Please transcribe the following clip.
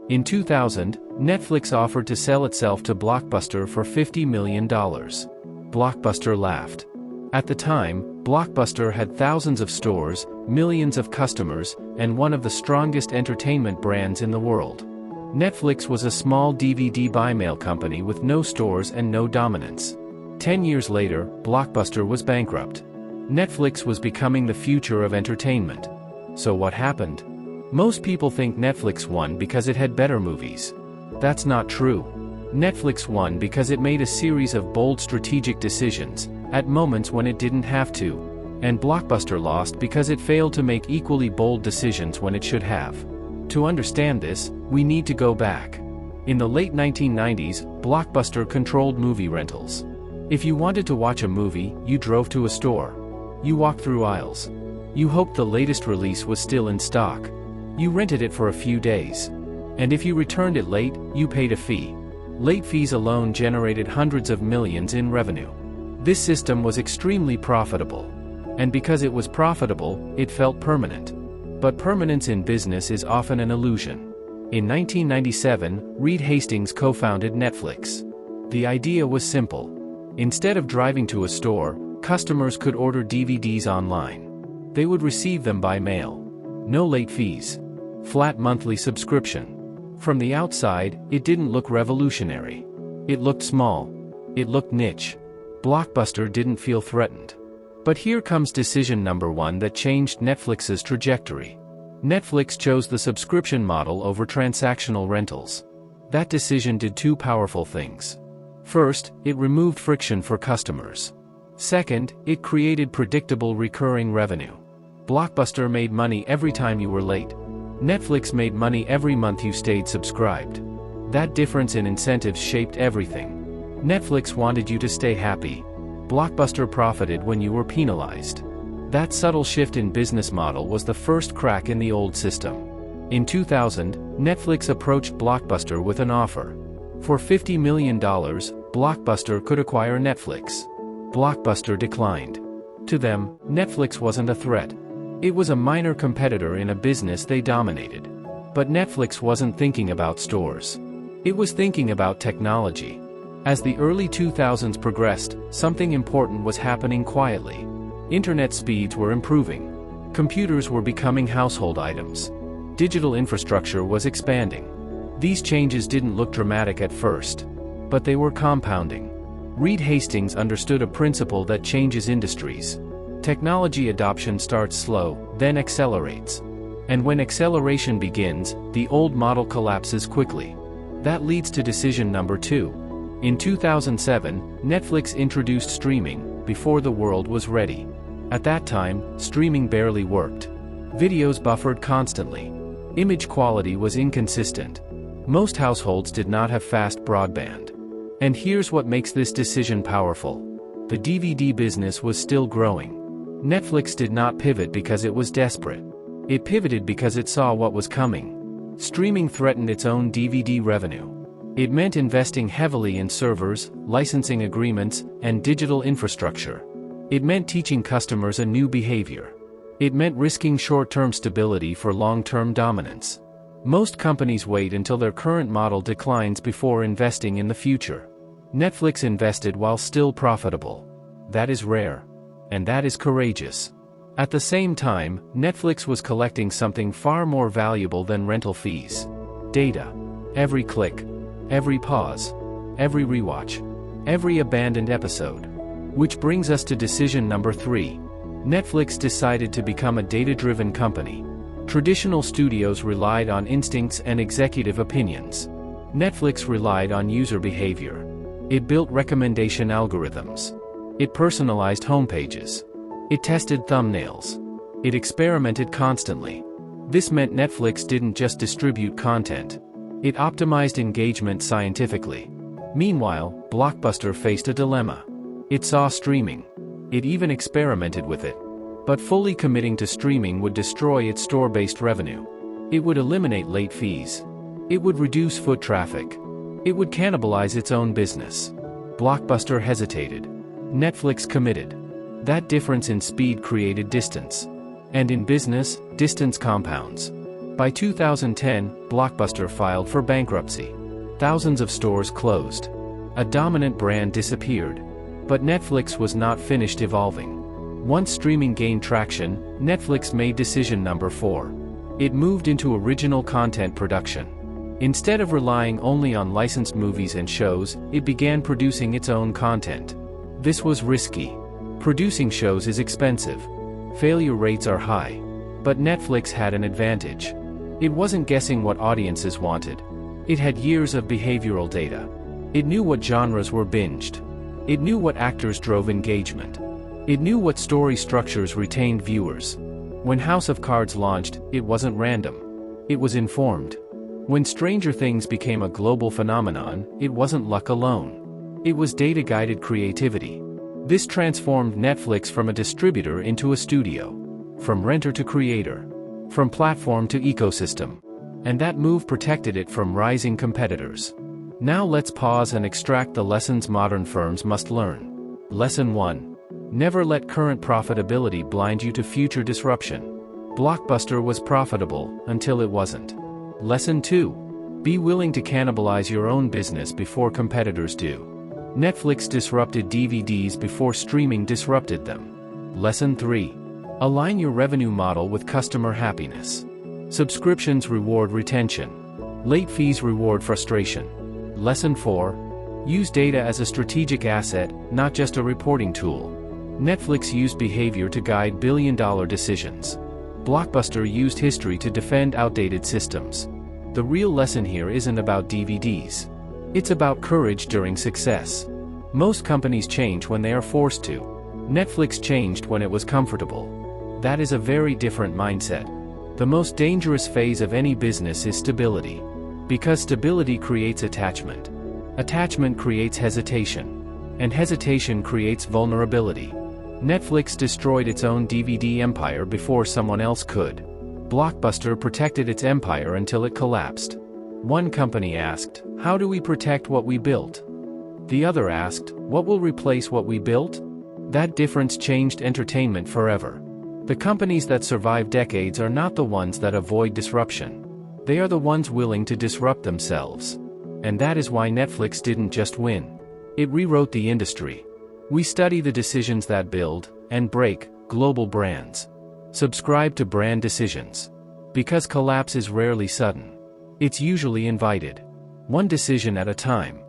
In 2000, Netflix offered to sell itself to Blockbuster for $50 million. Blockbuster laughed. At the time, Blockbuster had thousands of stores, millions of customers, and one of the strongest entertainment brands in the world. Netflix was a small DVD buy-mail company with no stores and no dominance. 10 years later, Blockbuster was bankrupt. Netflix was becoming the future of entertainment. So what happened? Most people think Netflix won because it had better movies. That's not true. Netflix won because it made a series of bold strategic decisions, at moments when it didn't have to. And Blockbuster lost because it failed to make equally bold decisions when it should have. To understand this, we need to go back. In the late 1990s, Blockbuster controlled movie rentals. If you wanted to watch a movie, you drove to a store. You walked through aisles. You hoped the latest release was still in stock. You rented it for a few days. And if you returned it late, you paid a fee. Late fees alone generated hundreds of millions in revenue. This system was extremely profitable. And because it was profitable, it felt permanent. But permanence in business is often an illusion. In 1997, Reed Hastings co-founded Netflix. The idea was simple. Instead of driving to a store, customers could order DVDs online. They would receive them by mail. No late fees. Flat monthly subscription. From the outside, it didn't look revolutionary. It looked small. It looked niche. Blockbuster didn't feel threatened. But here comes decision number one that changed Netflix's trajectory. Netflix chose the subscription model over transactional rentals. That decision did two powerful things. First, it removed friction for customers. Second, it created predictable recurring revenue. Blockbuster made money every time you were late. Netflix made money every month you stayed subscribed. That difference in incentives shaped everything. Netflix wanted you to stay happy. Blockbuster profited when you were penalized. That subtle shift in business model was the first crack in the old system. In 2000, Netflix approached Blockbuster with an offer. For $50 million, Blockbuster could acquire Netflix. Blockbuster declined. To them, Netflix wasn't a threat. It was a minor competitor in a business they dominated. But Netflix wasn't thinking about stores. It was thinking about technology. As the early 2000s progressed, something important was happening quietly. Internet speeds were improving. Computers were becoming household items. Digital infrastructure was expanding. These changes didn't look dramatic at first. But they were compounding. Reed Hastings understood a principle that changes industries. Technology adoption starts slow, then accelerates. And when acceleration begins, the old model collapses quickly. That leads to decision number two. In 2007, Netflix introduced streaming, before the world was ready. At that time, streaming barely worked. Videos buffered constantly. Image quality was inconsistent. Most households did not have fast broadband. And here's what makes this decision powerful. The DVD business was still growing. Netflix did not pivot because it was desperate. It pivoted because it saw what was coming. Streaming threatened its own DVD revenue. It meant investing heavily in servers, licensing agreements, and digital infrastructure. It meant teaching customers a new behavior. It meant risking short-term stability for long-term dominance. Most companies wait until their current model declines before investing in the future. Netflix invested while still profitable. That is rare. And that is courageous. At the same time, Netflix was collecting something far more valuable than rental fees. Data. Every click. Every pause. Every rewatch. Every abandoned episode. Which brings us to decision number three. Netflix decided to become a data-driven company. Traditional studios relied on instincts and executive opinions. Netflix relied on user behavior. It built recommendation algorithms. It personalized homepages. It tested thumbnails. It experimented constantly. This meant Netflix didn't just distribute content. It optimized engagement scientifically. Meanwhile, Blockbuster faced a dilemma. It saw streaming. It even experimented with it. But fully committing to streaming would destroy its store-based revenue. It would eliminate late fees. It would reduce foot traffic. It would cannibalize its own business. Blockbuster hesitated. Netflix committed. That difference in speed created distance. And in business, distance compounds. By 2010, Blockbuster filed for bankruptcy. Thousands of stores closed. A dominant brand disappeared. But Netflix was not finished evolving. Once streaming gained traction, Netflix made decision number 4. It moved into original content production. Instead of relying only on licensed movies and shows, it began producing its own content. This was risky. Producing shows is expensive. Failure rates are high. But Netflix had an advantage. It wasn't guessing what audiences wanted. It had years of behavioral data. It knew what genres were binged. It knew what actors drove engagement. It knew what story structures retained viewers. When House of Cards launched, it wasn't random. It was informed. When Stranger Things became a global phenomenon, it wasn't luck alone. It was data-guided creativity. This transformed Netflix from a distributor into a studio. From renter to creator. From platform to ecosystem. And that move protected it from rising competitors. Now let's pause and extract the lessons modern firms must learn. Lesson 1. Never let current profitability blind you to future disruption. Blockbuster was profitable until it wasn't. Lesson 2. Be willing to cannibalize your own business before competitors do. Netflix disrupted DVDs before streaming disrupted them. Lesson 3. Align your revenue model with customer happiness. Subscriptions reward retention. Late fees reward frustration. Lesson 4. Use data as a strategic asset, not just a reporting tool. Netflix used behavior to guide billion-dollar decisions. Blockbuster used history to defend outdated systems. The real lesson here isn't about DVDs. It's about courage during success. Most companies change when they are forced to. Netflix changed when it was comfortable. That is a very different mindset. The most dangerous phase of any business is stability. Because stability creates attachment. Attachment creates hesitation. And hesitation creates vulnerability. Netflix destroyed its own DVD empire before someone else could. Blockbuster protected its empire until it collapsed. One company asked, "How do we protect what we built?" The other asked, "What will replace what we built?" That difference changed entertainment forever. The companies that survive decades are not the ones that avoid disruption. They are the ones willing to disrupt themselves. And that is why Netflix didn't just win. It rewrote the industry. We study the decisions that build, and break, global brands. Subscribe to Brand Decisions. Because collapse is rarely sudden. It's usually invited. One decision at a time.